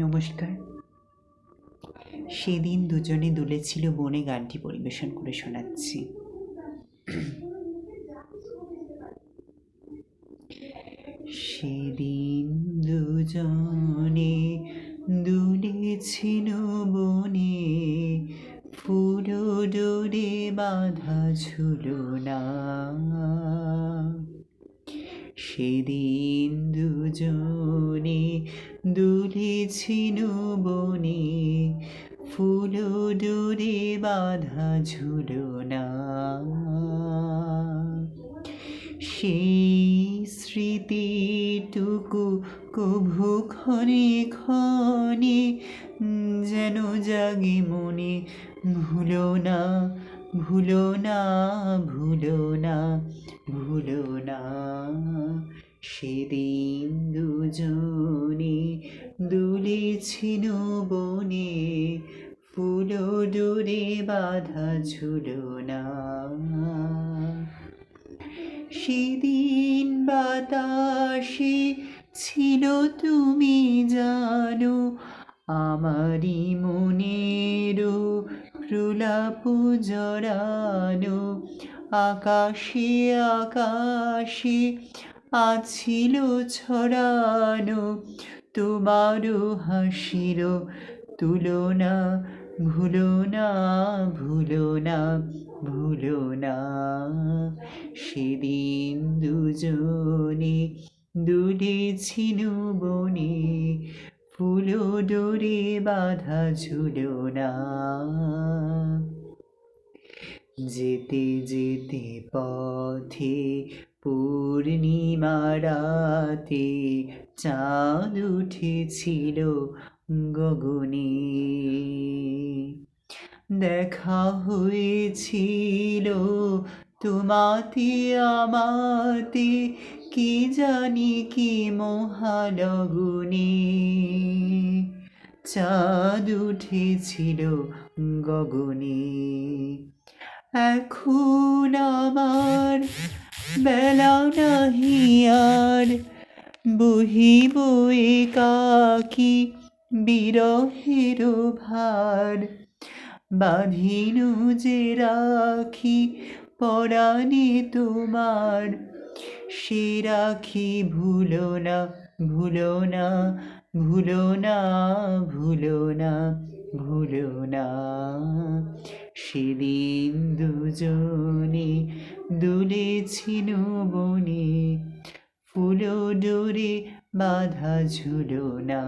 নমস্কার। সেদিন দুজনে দুলেছিল বনে গানটি পরিবেশন করে শোনাচ্ছি। সেদিন দুজনে দুলেছিল বনে, ফুল ডোরে বাঁধা ঝুলনা। সেদিন দুজনে দুলেছিল বনে, ফুল ডোরে বাঁধা ঝুলনা। সেই স্মৃতিটুকু কভু ক্ষণে ক্ষণে যেন জাগে মনে। ভুলো না, ভুলো না, ভুলো না, ভুলো না। সেদিন দুজনে দুলেছিল বনে, ফুল ডোরে বাঁধা ঝুলনা। সেদিন বাতাসে ছিল তুমি জানো, আমারই মনেরও প্রলাপ জড়ানো। আকাশে আকাশে আছিল ছড়ানো তোমারও হাসির তুলনা। ভুলো না, ভুলো না, ভুলো না। সেদিন দুজনে দুলেছিল বনে, ফুল ডোরে বাঁধা ঝুলনা। যেতে যেতে পথে পূর্ণিমা রাতে চাঁদ উঠেছিল গগনে। দেখা হয়েছিল তোমাতে আমাতে, কি জানি কি মহালগুনে। চাঁদ উঠেছিল গগনে। এখন আমার বেলা নাহি আর, বহিব একাকী বিরহের ভার। বাঁধিনু যে রাখি পরাণে তোমার, সে রাখি ভুলো না, ভুলো না, ভুলো না, ভুলো না, ভুলো না। সেদিন দুজনে দুলেছিল বনে, ফুল ডোরে বাঁধা ঝুলনা।